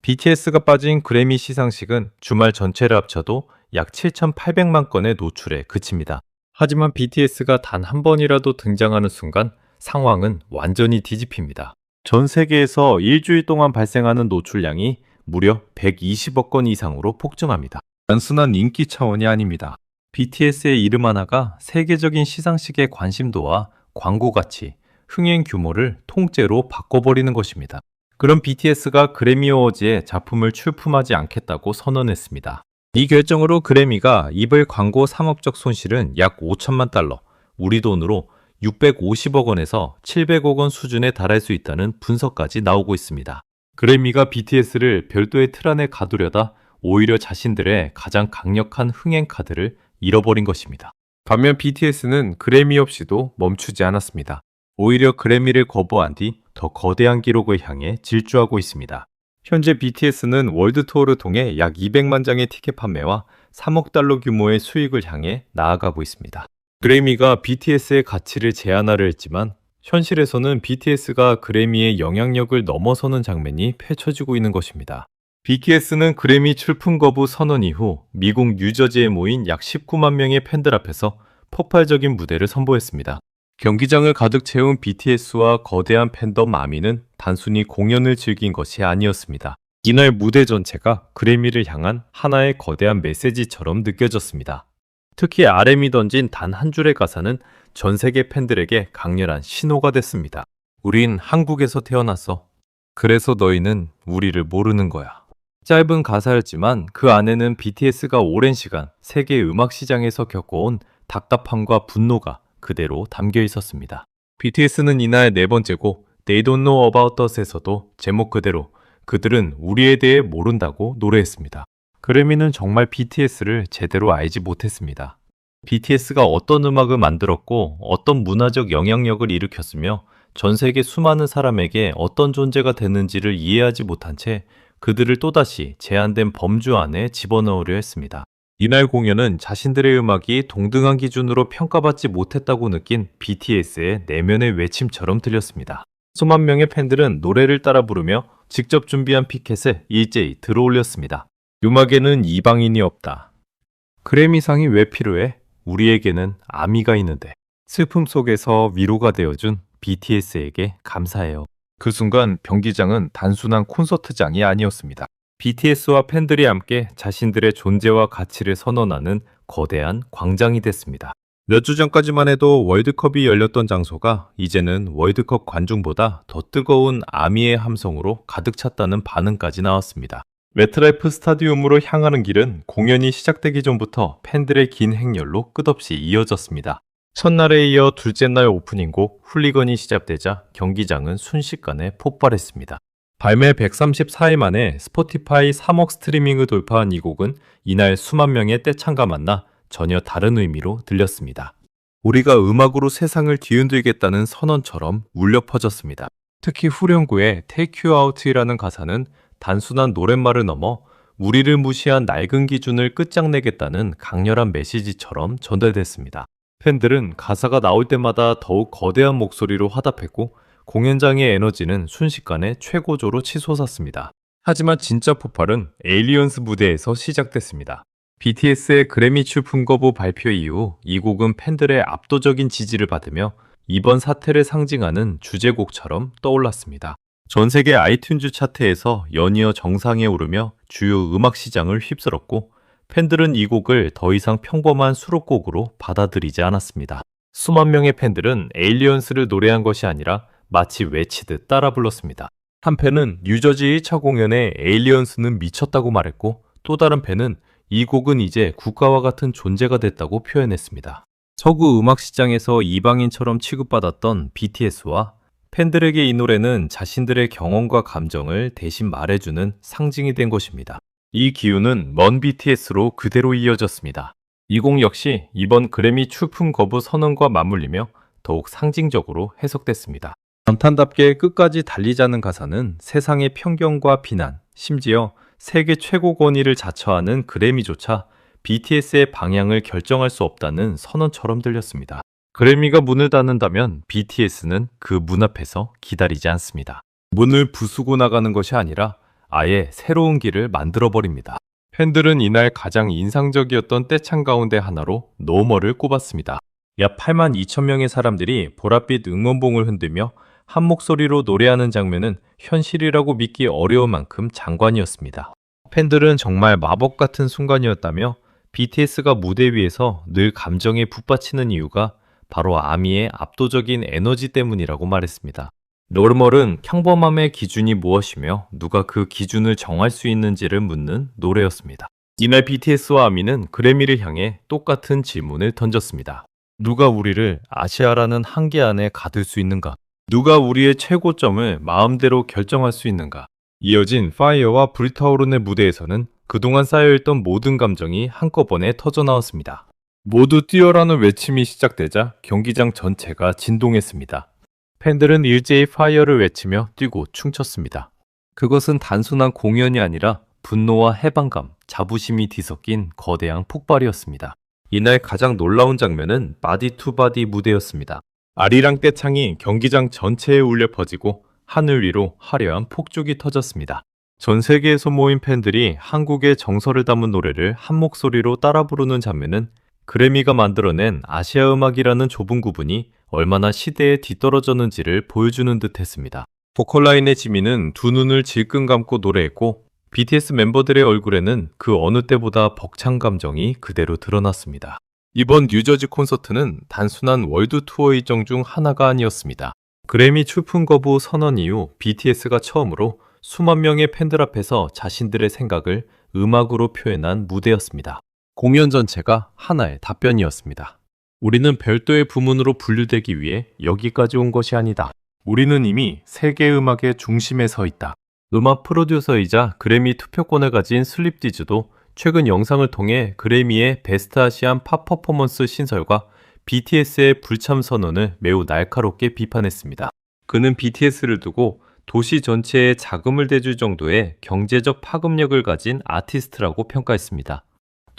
BTS가 빠진 그래미 시상식은 주말 전체를 합쳐도 약 7,800만 건의 노출에 그칩니다. 하지만 BTS가 단 한 번이라도 등장하는 순간 상황은 완전히 뒤집힙니다. 전 세계에서 일주일 동안 발생하는 노출량이 무려 120억 건 이상으로 폭증합니다. 단순한 인기 차원이 아닙니다. BTS의 이름 하나가 세계적인 시상식의 관심도와 광고 가치, 흥행 규모를 통째로 바꿔버리는 것입니다. 그럼 BTS가 그래미 어워즈에 작품을 출품하지 않겠다고 선언했습니다. 이 결정으로 그래미가 입을 광고 상업적 손실은 약 5천만 달러, 우리 돈으로 650억 원에서 700억 원 수준에 달할 수 있다는 분석까지 나오고 있습니다. 그래미가 BTS를 별도의 틀 안에 가두려다 오히려 자신들의 가장 강력한 흥행 카드를 잃어버린 것입니다. 반면 BTS는 그래미 없이도 멈추지 않았습니다. 오히려 그래미를 거부한 뒤 더 거대한 기록을 향해 질주하고 있습니다. 현재 BTS는 월드 투어를 통해 약 200만 장의 티켓 판매와 3억 달러 규모의 수익을 향해 나아가고 있습니다. 그래미가 BTS의 가치를 제한하려 했지만 현실에서는 BTS가 그래미의 영향력을 넘어서는 장면이 펼쳐지고 있는 것입니다. BTS는 그래미 출품 거부 선언 이후 미국 뉴저지에 모인 약 19만 명의 팬들 앞에서 폭발적인 무대를 선보였습니다. 경기장을 가득 채운 BTS와 거대한 팬덤 아미는 단순히 공연을 즐긴 것이 아니었습니다. 이날 무대 전체가 그래미를 향한 하나의 거대한 메시지처럼 느껴졌습니다. 특히 RM이 던진 단 한 줄의 가사는 전 세계 팬들에게 강렬한 신호가 됐습니다. 우린 한국에서 태어났어. 그래서 너희는 우리를 모르는 거야. 짧은 가사였지만 그 안에는 BTS가 오랜 시간 세계 음악 시장에서 겪어온 답답함과 분노가 그대로 담겨 있었습니다. BTS는 이날 네 번째 곡 They Don't Know About Us에서도 제목 그대로 그들은 우리에 대해 모른다고 노래했습니다. 그래미는 정말 BTS를 제대로 알지 못했습니다. BTS가 어떤 음악을 만들었고 어떤 문화적 영향력을 일으켰으며 전 세계 수많은 사람에게 어떤 존재가 됐는지를 이해하지 못한 채 그들을 또다시 제한된 범주 안에 집어넣으려 했습니다. 이날 공연은 자신들의 음악이 동등한 기준으로 평가받지 못했다고 느낀 BTS의 내면의 외침처럼 들렸습니다. 수만 명의 팬들은 노래를 따라 부르며 직접 준비한 피켓에 일제히 들어올렸습니다. 음악에는 이방인이 없다. 그래미상이 왜 필요해? 우리에게는 아미가 있는데. 슬픔 속에서 위로가 되어준 BTS에게 감사해요. 그 순간 경기장은 단순한 콘서트장이 아니었습니다. BTS와 팬들이 함께 자신들의 존재와 가치를 선언하는 거대한 광장이 됐습니다. 몇 주 전까지만 해도 월드컵이 열렸던 장소가 이제는 월드컵 관중보다 더 뜨거운 아미의 함성으로 가득 찼다는 반응까지 나왔습니다. 메트라이프 스타디움으로 향하는 길은 공연이 시작되기 전부터 팬들의 긴 행렬로 끝없이 이어졌습니다. 첫날에 이어 둘째 날 오프닝곡 훌리건이 시작되자 경기장은 순식간에 폭발했습니다. 발매 134일 만에 스포티파이 3억 스트리밍을 돌파한 이 곡은 이날 수만 명의 떼창과 만나 전혀 다른 의미로 들렸습니다. 우리가 음악으로 세상을 뒤흔들겠다는 선언처럼 울려 퍼졌습니다. 특히 후렴구의 Take You Out이라는 가사는 단순한 노랫말을 넘어 우리를 무시한 낡은 기준을 끝장내겠다는 강렬한 메시지처럼 전달됐습니다. 팬들은 가사가 나올 때마다 더욱 거대한 목소리로 화답했고 공연장의 에너지는 순식간에 최고조로 치솟았습니다. 하지만 진짜 폭발은 에일리언스 무대에서 시작됐습니다. BTS의 그래미 출품 거부 발표 이후 이 곡은 팬들의 압도적인 지지를 받으며 이번 사태를 상징하는 주제곡처럼 떠올랐습니다. 전 세계 아이튠즈 차트에서 연이어 정상에 오르며 주요 음악 시장을 휩쓸었고 팬들은 이 곡을 더 이상 평범한 수록곡으로 받아들이지 않았습니다. 수만 명의 팬들은 에일리언스를 노래한 것이 아니라 마치 외치듯 따라 불렀습니다. 한 팬은 뉴저지 1차 공연에 에일리언스는 미쳤다고 말했고 또 다른 팬은 이 곡은 이제 국가와 같은 존재가 됐다고 표현했습니다. 서구 음악 시장에서 이방인처럼 취급받았던 BTS와 팬들에게 이 노래는 자신들의 경험과 감정을 대신 말해주는 상징이 된 것입니다. 이 기운은 먼 BTS로 그대로 이어졌습니다. 이 곡 역시 이번 그래미 출품 거부 선언과 맞물리며 더욱 상징적으로 해석됐습니다. 전탄답게 끝까지 달리자는 가사는 세상의 편견과 비난, 심지어 세계 최고 권위를 자처하는 그래미조차 BTS의 방향을 결정할 수 없다는 선언처럼 들렸습니다. 그래미가 문을 닫는다면 BTS는 그 문 앞에서 기다리지 않습니다. 문을 부수고 나가는 것이 아니라 아예 새로운 길을 만들어버립니다. 팬들은 이날 가장 인상적이었던 떼창 가운데 하나로 노멀을 꼽았습니다. 약 8만 2천 명의 사람들이 보랏빛 응원봉을 흔들며 한 목소리로 노래하는 장면은 현실이라고 믿기 어려울 만큼 장관이었습니다. 팬들은 정말 마법 같은 순간이었다며 BTS가 무대 위에서 늘 감정에 북받치는 이유가 바로 아미의 압도적인 에너지 때문이라고 말했습니다. 노멀은 평범함의 기준이 무엇이며 누가 그 기준을 정할 수 있는지를 묻는 노래였습니다. 이날 BTS와 아미는 그래미를 향해 똑같은 질문을 던졌습니다. 누가 우리를 아시아라는 한계 안에 가둘 수 있는가? 누가 우리의 최고점을 마음대로 결정할 수 있는가? 이어진 파이어와 불타오르는 무대에서는 그동안 쌓여있던 모든 감정이 한꺼번에 터져나왔습니다. 모두 뛰어라는 외침이 시작되자 경기장 전체가 진동했습니다. 팬들은 일제히 파이어를 외치며 뛰고 춤췄습니다. 그것은 단순한 공연이 아니라 분노와 해방감, 자부심이 뒤섞인 거대한 폭발이었습니다. 이날 가장 놀라운 장면은 바디 투 바디 무대였습니다. 아리랑 떼창이 경기장 전체에 울려 퍼지고 하늘 위로 화려한 폭죽이 터졌습니다. 전 세계에서 모인 팬들이 한국의 정서를 담은 노래를 한 목소리로 따라 부르는 장면은 그래미가 만들어낸 아시아 음악이라는 좁은 구분이 얼마나 시대에 뒤떨어졌는지를 보여주는 듯 했습니다. 보컬라인의 지민은 두 눈을 질끈 감고 노래했고 BTS 멤버들의 얼굴에는 그 어느 때보다 벅찬 감정이 그대로 드러났습니다. 이번 뉴저지 콘서트는 단순한 월드 투어 일정 중 하나가 아니었습니다. 그래미 출품 거부 선언 이후 BTS가 처음으로 수만 명의 팬들 앞에서 자신들의 생각을 음악으로 표현한 무대였습니다. 공연 전체가 하나의 답변이었습니다. 우리는 별도의 부문으로 분류되기 위해 여기까지 온 것이 아니다. 우리는 이미 세계 음악의 중심에 서 있다. 음악 프로듀서이자 그래미 투표권을 가진 슬립디즈도 최근 영상을 통해 그래미의 베스트 아시안 팝 퍼포먼스 신설과 BTS의 불참 선언을 매우 날카롭게 비판했습니다. 그는 BTS를 두고 도시 전체에 자금을 대줄 정도의 경제적 파급력을 가진 아티스트라고 평가했습니다.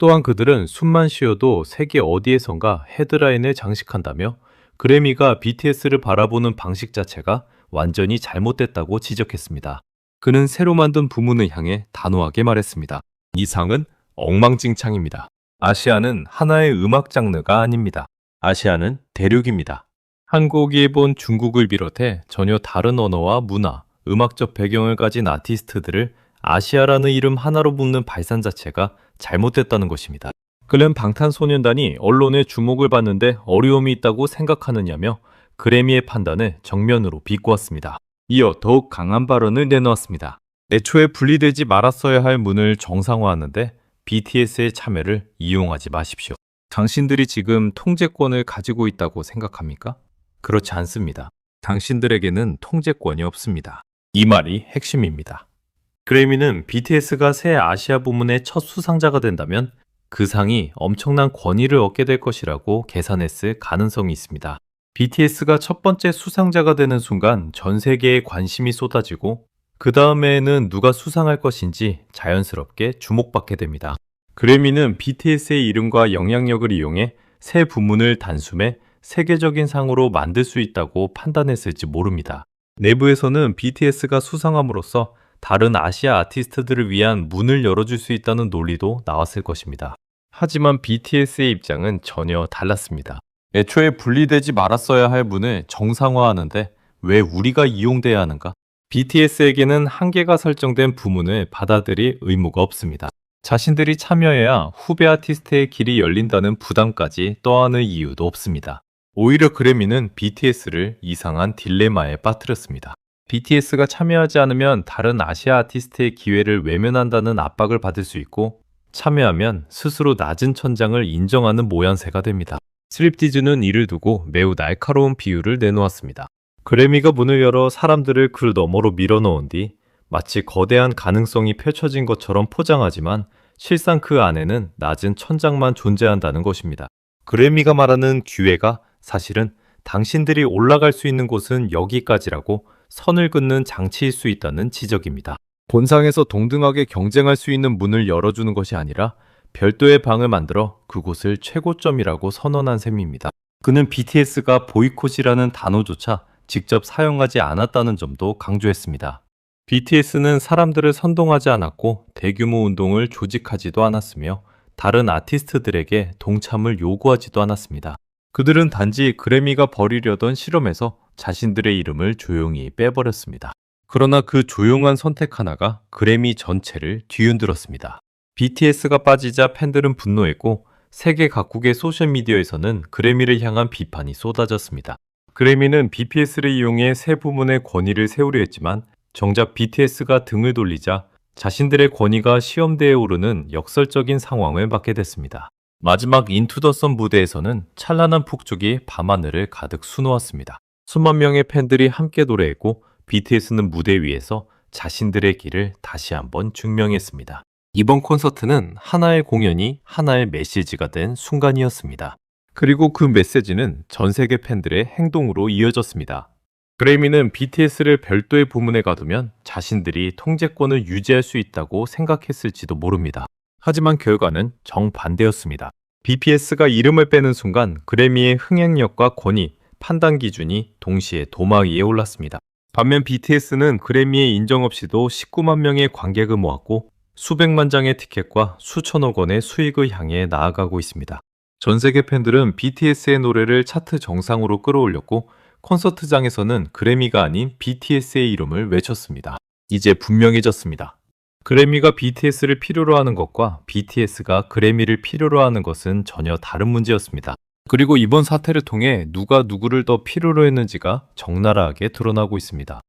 또한 그들은 숨만 쉬어도 세계 어디에선가 헤드라인을 장식한다며 그래미가 BTS를 바라보는 방식 자체가 완전히 잘못됐다고 지적했습니다. 그는 새로 만든 부문을 향해 단호하게 말했습니다. 이 상은 엉망진창입니다. 아시아는 하나의 음악 장르가 아닙니다. 아시아는 대륙입니다. 한국, 일본, 중국을 비롯해 전혀 다른 언어와 문화, 음악적 배경을 가진 아티스트들을 아시아라는 이름 하나로 묶는 발산 자체가 잘못됐다는 것입니다. 그는 방탄소년단이 언론의 주목을 받는데 어려움이 있다고 생각하느냐며 그래미의 판단을 정면으로 비꼬았습니다. 이어 더욱 강한 발언을 내놓았습니다. 애초에 분리되지 말았어야 할 문을 정상화하는데 BTS의 참여를 이용하지 마십시오. 당신들이 지금 통제권을 가지고 있다고 생각합니까? 그렇지 않습니다. 당신들에게는 통제권이 없습니다. 이 말이 핵심입니다. 그래미는 BTS가 새 아시아 부문의 첫 수상자가 된다면 그 상이 엄청난 권위를 얻게 될 것이라고 계산했을 가능성이 있습니다. BTS가 첫 번째 수상자가 되는 순간 전 세계에 관심이 쏟아지고 그 다음에는 누가 수상할 것인지 자연스럽게 주목받게 됩니다. 그래미는 BTS의 이름과 영향력을 이용해 새 부문을 단숨에 세계적인 상으로 만들 수 있다고 판단했을지 모릅니다. 내부에서는 BTS가 수상함으로써 다른 아시아 아티스트들을 위한 문을 열어줄 수 있다는 논리도 나왔을 것입니다. 하지만 BTS의 입장은 전혀 달랐습니다. 애초에 분리되지 말았어야 할 문을 정상화하는데 왜 우리가 이용돼야 하는가? BTS에게는 한계가 설정된 부문을 받아들일 의무가 없습니다. 자신들이 참여해야 후배 아티스트의 길이 열린다는 부담까지 떠안을 이유도 없습니다. 오히려 그래미는 BTS를 이상한 딜레마에 빠뜨렸습니다. BTS가 참여하지 않으면 다른 아시아 아티스트의 기회를 외면한다는 압박을 받을 수 있고 참여하면 스스로 낮은 천장을 인정하는 모양새가 됩니다. 슬립디즈는 이를 두고 매우 날카로운 비유를 내놓았습니다. 그래미가 문을 열어 사람들을 그 너머로 밀어넣은 뒤 마치 거대한 가능성이 펼쳐진 것처럼 포장하지만 실상 그 안에는 낮은 천장만 존재한다는 것입니다. 그래미가 말하는 기회가 사실은 당신들이 올라갈 수 있는 곳은 여기까지라고 선을 긋는 장치일 수 있다는 지적입니다. 본상에서 동등하게 경쟁할 수 있는 문을 열어주는 것이 아니라 별도의 방을 만들어 그곳을 최고점이라고 선언한 셈입니다. 그는 BTS가 보이콧이라는 단어조차 직접 사용하지 않았다는 점도 강조했습니다. BTS는 사람들을 선동하지 않았고 대규모 운동을 조직하지도 않았으며 다른 아티스트들에게 동참을 요구하지도 않았습니다. 그들은 단지 그래미가 벌이려던 실험에서 자신들의 이름을 조용히 빼버렸습니다. 그러나 그 조용한 선택 하나가 그래미 전체를 뒤흔들었습니다. BTS가 빠지자 팬들은 분노했고 세계 각국의 소셜미디어에서는 그래미를 향한 비판이 쏟아졌습니다. 그래미는 BTS를 이용해 새 부문의 권위를 세우려 했지만 정작 BTS가 등을 돌리자 자신들의 권위가 시험대에 오르는 역설적인 상황을 맞게 됐습니다. 마지막 인투 더 선 무대에서는 찬란한 폭죽이 밤하늘을 가득 수놓았습니다. 수만 명의 팬들이 함께 노래했고 BTS는 무대 위에서 자신들의 길을 다시 한번 증명했습니다. 이번 콘서트는 하나의 공연이 하나의 메시지가 된 순간이었습니다. 그리고 그 메시지는 전 세계 팬들의 행동으로 이어졌습니다. 그래미는 BTS를 별도의 부문에 가두면 자신들이 통제권을 유지할 수 있다고 생각했을지도 모릅니다. 하지만 결과는 정반대였습니다. BTS가 이름을 빼는 순간 그래미의 흥행력과 권위, 판단 기준이 동시에 도마 위에 올랐습니다. 반면 BTS는 그래미의 인정 없이도 19만 명의 관객을 모았고 수백만 장의 티켓과 수천억 원의 수익을 향해 나아가고 있습니다. 전 세계 팬들은 BTS의 노래를 차트 정상으로 끌어올렸고 콘서트장에서는 그래미가 아닌 BTS의 이름을 외쳤습니다. 이제 분명해졌습니다. 그래미가 BTS를 필요로 하는 것과 BTS가 그래미를 필요로 하는 것은 전혀 다른 문제였습니다. 그리고 이번 사태를 통해 누가 누구를 더 필요로 했는지가 적나라하게 드러나고 있습니다.